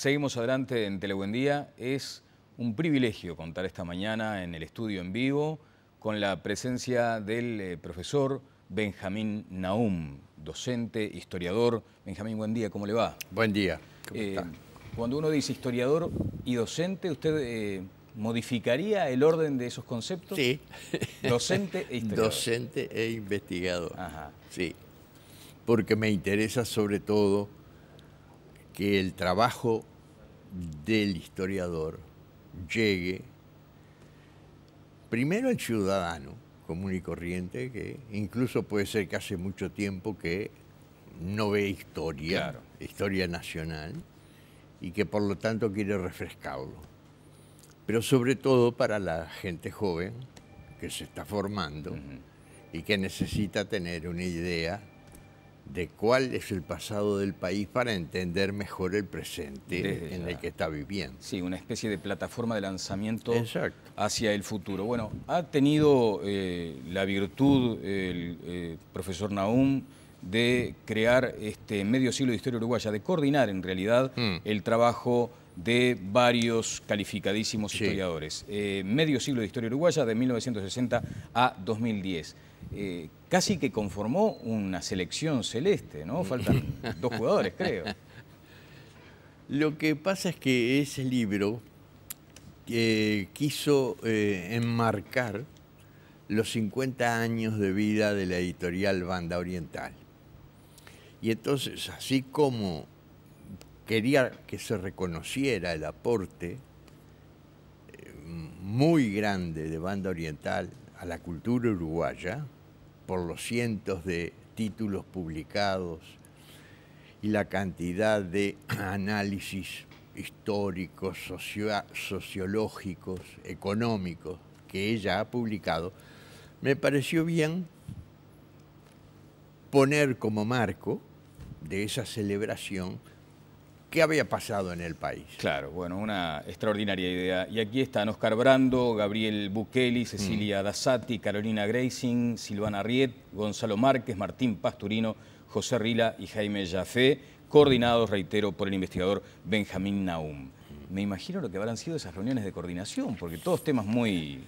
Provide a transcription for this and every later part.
Seguimos adelante en Telebuendía. Es un privilegio contar esta mañana en el estudio en vivo con la presencia del profesor Benjamín Nahum, docente, historiador. Benjamín, buen día, ¿cómo le va? Buen día, ¿cómo está? Cuando uno dice historiador y docente, ¿usted modificaría el orden de esos conceptos? Sí. Docente e historiador. Docente e investigador. Ajá. Sí, porque me interesa sobre todo que el trabajo del historiador llegue primero al ciudadano común y corriente, que incluso puede ser que hace mucho tiempo que no ve historia, Claro. Historia nacional, y que por lo tanto quiere refrescarlo. Pero sobre todo para la gente joven que se está formando y que necesita tener una idea de cuál es el pasado del país para entender mejor el presente en el que está viviendo. Sí, una especie de plataforma de lanzamiento. Exacto. Hacia el futuro. Bueno, ha tenido la virtud el profesor Nahum de crear este medio siglo de historia uruguaya, de coordinar en realidad el trabajo de varios calificadísimos historiadores. Medio siglo de historia uruguaya de 1960 a 2010. Casi que conformó una selección celeste, ¿no? Faltan 2 jugadores, creo. Lo que pasa es que ese libro quiso enmarcar los 50 años de vida de la editorial Banda Oriental. Y entonces, así como quería que se reconociera el aporte muy grande de Banda Oriental a la cultura uruguaya, por los cientos de títulos publicados y la cantidad de análisis históricos, sociológicos, económicos que ella ha publicado, me pareció bien poner como marco de esa celebración qué había pasado en el país. Claro, bueno, una extraordinaria idea. Y aquí están Oscar Brando, Gabriel Bukeli, Cecilia Dassati, Carolina Greising, Silvana Riet, Gonzalo Márquez, Martín Pasturino, José Rila y Jaime Jafé, coordinados, reitero, por el investigador Benjamín Nahum. Me imagino lo que habrán sido esas reuniones de coordinación, porque todos temas muy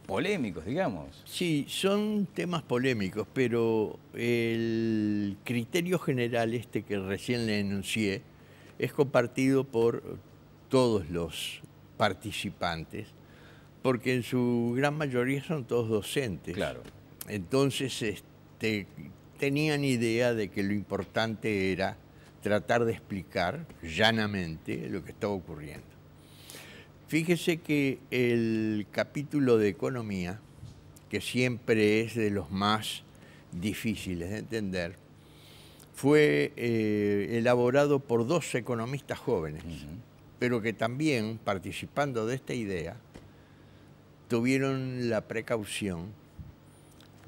polémicos, digamos. Sí, son temas polémicos, pero el criterio general este que recién le enuncié es compartido por todos los participantes, porque en su gran mayoría son todos docentes. Claro. Entonces tenían idea de que lo importante era tratar de explicar llanamente lo que estaba ocurriendo. Fíjese que el capítulo de economía, que siempre es de los más difíciles de entender, fue elaborado por 2 economistas jóvenes, pero que también, participando de esta idea, tuvieron la precaución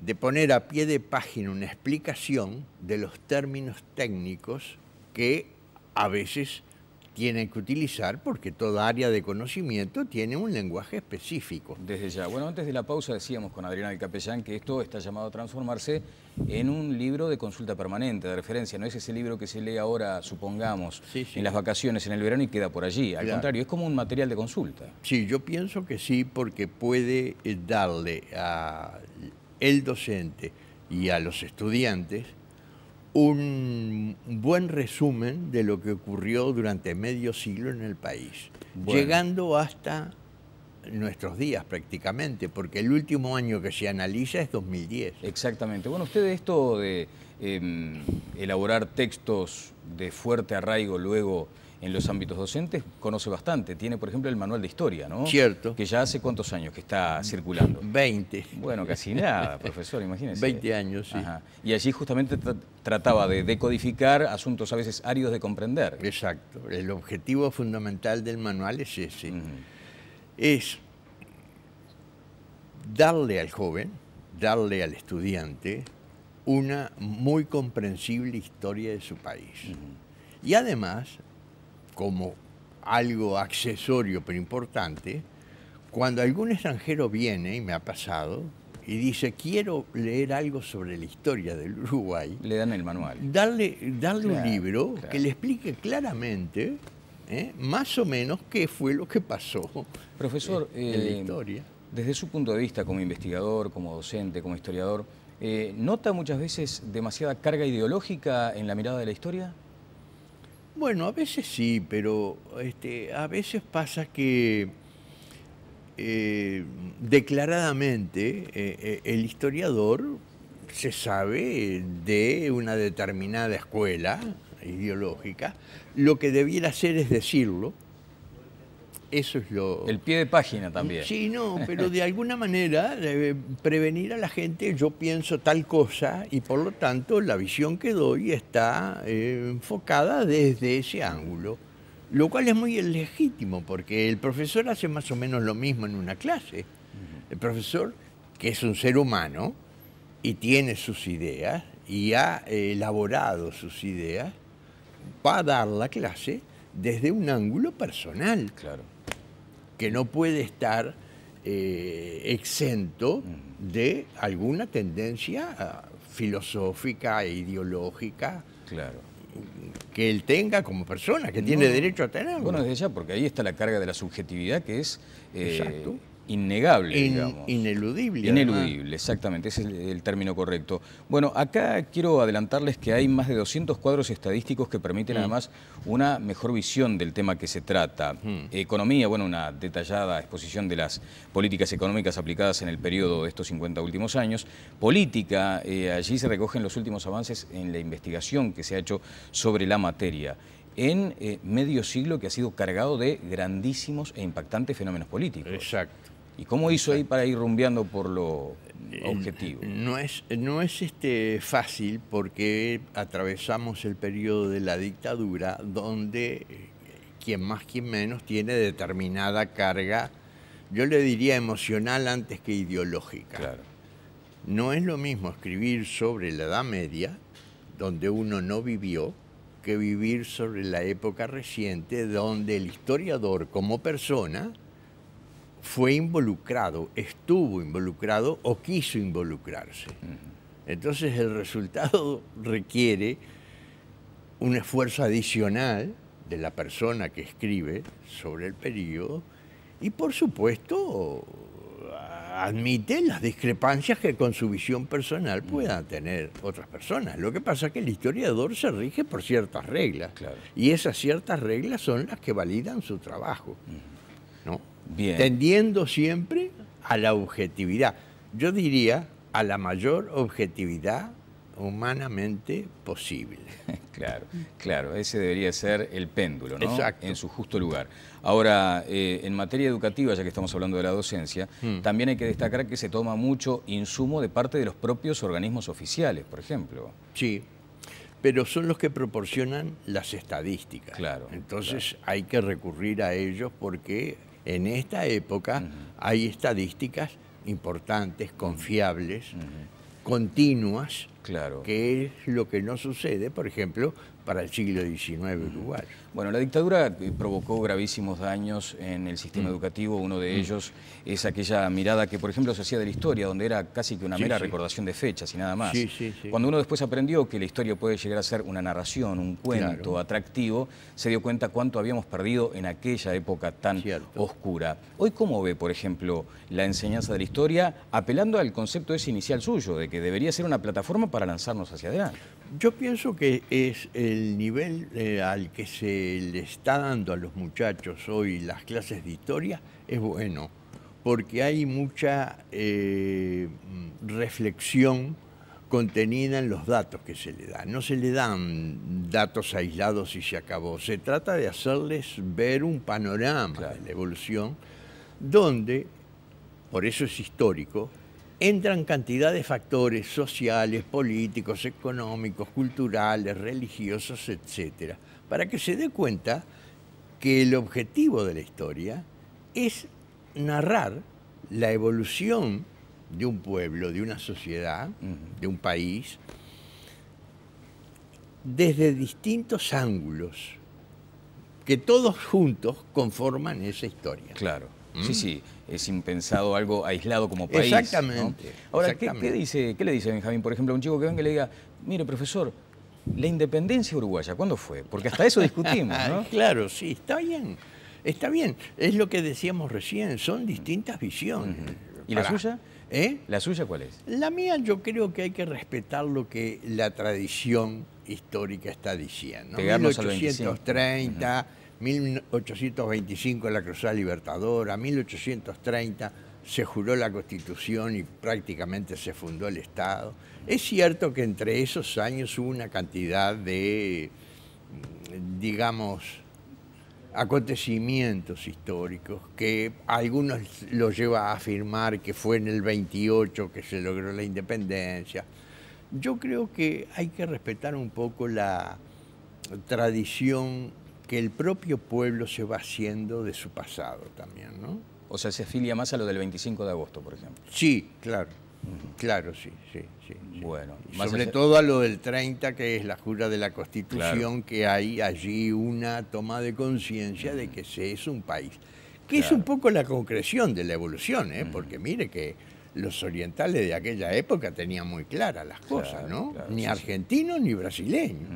de poner a pie de página una explicación de los términos técnicos que a veces tienen que utilizar porque toda área de conocimiento tiene un lenguaje específico. Desde ya. Bueno, antes de la pausa decíamos con Adriana del Capellán que esto está llamado a transformarse en un libro de consulta permanente, de referencia. No es ese libro que se lee ahora, supongamos, en las vacaciones, en el verano y queda por allí. Al contrario, es como un material de consulta. Sí, yo pienso que sí, porque puede darle al docente y a los estudiantes un buen resumen de lo que ocurrió durante medio siglo en el país, llegando hasta nuestros días prácticamente, porque el último año que se analiza es 2010. Exactamente. Bueno, usted esto de elaborar textos de fuerte arraigo luego en los ámbitos docentes conoce bastante. Tiene, por ejemplo, el manual de historia, ¿no? Cierto. Que ya hace ¿cuántos años que está circulando? 20. Bueno, casi nada, profesor, imagínese. 20 años, sí. Ajá. Y allí justamente trataba de decodificar asuntos a veces áridos de comprender. Exacto. El objetivo fundamental del manual es ese. Es darle al joven, darle al estudiante una muy comprensible historia de su país. Y además, como algo accesorio pero importante, cuando algún extranjero viene, y me ha pasado, y dice, quiero leer algo sobre la historia del Uruguay, le dan el manual. Darle un libro que le explique claramente más o menos qué fue lo que pasó Profesor, en la historia. desde su punto de vista como investigador, como docente, como historiador, ¿nota muchas veces demasiada carga ideológica en la mirada de la historia? Bueno, a veces sí, pero a veces pasa que declaradamente el historiador se sabe de una determinada escuela ideológica, lo que debiera hacer es decirlo. Eso es lo... El pie de página también. Sí, no, pero de alguna manera prevenir a la gente, yo pienso tal cosa y por lo tanto la visión que doy está enfocada desde ese ángulo, lo cual es muy legítimo porque el profesor hace más o menos lo mismo en una clase. El profesor, que es un ser humano y tiene sus ideas y ha elaborado sus ideas, va a dar la clase desde un ángulo personal. Claro. Que no puede estar exento de alguna tendencia filosófica e ideológica Claro. que él tenga como persona, que tiene derecho a tenerlo. Bueno, desde ya, porque ahí está la carga de la subjetividad que es Exacto. innegable, digamos. Ineludible. Ineludible, además. exactamente, ese es el término correcto. Bueno, acá quiero adelantarles que hay más de 200 cuadros estadísticos que permiten además una mejor visión del tema que se trata. Economía, bueno, una detallada exposición de las políticas económicas aplicadas en el periodo de estos 50 últimos años. Política, allí se recogen los últimos avances en la investigación que se ha hecho sobre la materia en medio siglo que ha sido cargado de grandísimos e impactantes fenómenos políticos. Exacto. ¿Y cómo hizo ahí para ir rumbeando por lo objetivo? No es fácil porque atravesamos el periodo de la dictadura donde quien más, quien menos tiene determinada carga, yo le diría emocional antes que ideológica. Claro. No es lo mismo escribir sobre la Edad Media, donde uno no vivió, que vivir sobre la época reciente, donde el historiador como persona fue involucrado, estuvo involucrado o quiso involucrarse. Entonces el resultado requiere un esfuerzo adicional de la persona que escribe sobre el periodo y por supuesto admite las discrepancias que con su visión personal puedan tener otras personas. Lo que pasa es que el historiador se rige por ciertas reglas, Claro. y esas ciertas reglas son las que validan su trabajo, ¿no? Bien. Tendiendo siempre a la objetividad. Yo diría a la mayor objetividad humanamente posible. Claro, claro, ese debería ser el péndulo, ¿no? Exacto. En su justo lugar. Ahora, en materia educativa, ya que estamos hablando de la docencia, también hay que destacar que se toma mucho insumo de parte de los propios organismos oficiales, por ejemplo. Sí, pero son los que proporcionan las estadísticas. Claro, Entonces hay que recurrir a ellos porque en esta época hay estadísticas importantes, confiables, continuas, Claro. que es lo que no sucede, por ejemplo, para el siglo XIX uruguayo. Bueno, la dictadura provocó gravísimos daños en el sistema educativo. Uno de ellos es aquella mirada que, por ejemplo, se hacía de la historia, donde era casi que una mera recordación de fechas y nada más. Sí, sí, sí. Cuando uno después aprendió que la historia puede llegar a ser una narración, un cuento atractivo, se dio cuenta cuánto habíamos perdido en aquella época tan oscura. Hoy, ¿cómo ve, por ejemplo, la enseñanza de la historia, apelando al concepto ese inicial suyo, de que debería ser una plataforma para lanzarnos hacia adelante? Yo pienso que es el nivel al que se le está dando a los muchachos hoy las clases de historia es bueno, porque hay mucha reflexión contenida en los datos que se le dan. No se le dan datos aislados y se acabó. Se trata de hacerles ver un panorama de la evolución donde, por eso es histórico, entran cantidad de factores sociales, políticos, económicos, culturales, religiosos, etcétera, para que se dé cuenta que el objetivo de la historia es narrar la evolución de un pueblo, de una sociedad, de un país, desde distintos ángulos, que todos juntos conforman esa historia. Claro. Sí, sí, es impensado algo aislado como país. Exactamente. ¿No? Ahora, exactamente. ¿qué le dice Benjamín, por ejemplo, a un chico que venga y le diga, mire, profesor, La independencia uruguaya, ¿cuándo fue? Porque hasta eso discutimos, ¿no? Claro, sí, está bien. Está bien. Es lo que decíamos recién, son distintas visiones. ¿Y la suya? ¿Eh? ¿La suya cuál es? La mía, yo creo que hay que respetar lo que la tradición histórica está diciendo. Pegarnos 1830, 1825 la Cruzada Libertadora, 1830 se juró la Constitución y prácticamente se fundó el Estado. Es cierto que entre esos años hubo una cantidad de, digamos, acontecimientos históricos que algunos los lleva a afirmar que fue en el 28 que se logró la independencia. Yo creo que hay que respetar un poco la tradición que el propio pueblo se va haciendo de su pasado también, ¿no? O sea, se afilia más a lo del 25 de agosto, por ejemplo. Sí, claro. Claro, sí. Bueno, sobre todo a lo del 30, que es la jura de la Constitución, que hay allí una toma de conciencia de que se es un país. Que es un poco la concreción de la evolución, porque mire que los orientales de aquella época tenían muy claras las cosas, ¿no? Ni argentinos ni brasileños.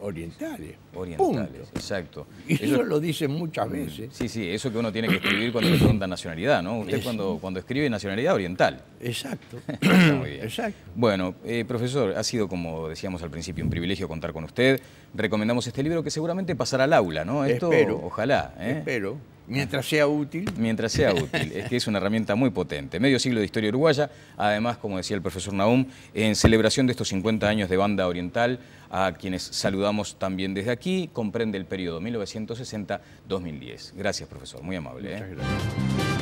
Orientales. Orientales, punto. Exacto. Y eso lo dicen muchas veces. Sí, eso que uno tiene que escribir cuando le preguntan nacionalidad, ¿no? Usted cuando escribe nacionalidad oriental. Exacto. Está muy bien. Exacto. Bueno, profesor, ha sido, como decíamos al principio, un privilegio contar con usted. Recomendamos este libro que seguramente pasará al aula, ¿no? Esto, espero. Ojalá. Espero. Mientras sea útil. Mientras sea útil. Es que es una herramienta muy potente. Medio siglo de historia uruguaya. Además, como decía el profesor Nahum, en celebración de estos 50 años de banda oriental, a quienes saludamos también desde aquí, comprende el periodo 1960-2010. Gracias, profesor. Muy amable. Muchas gracias.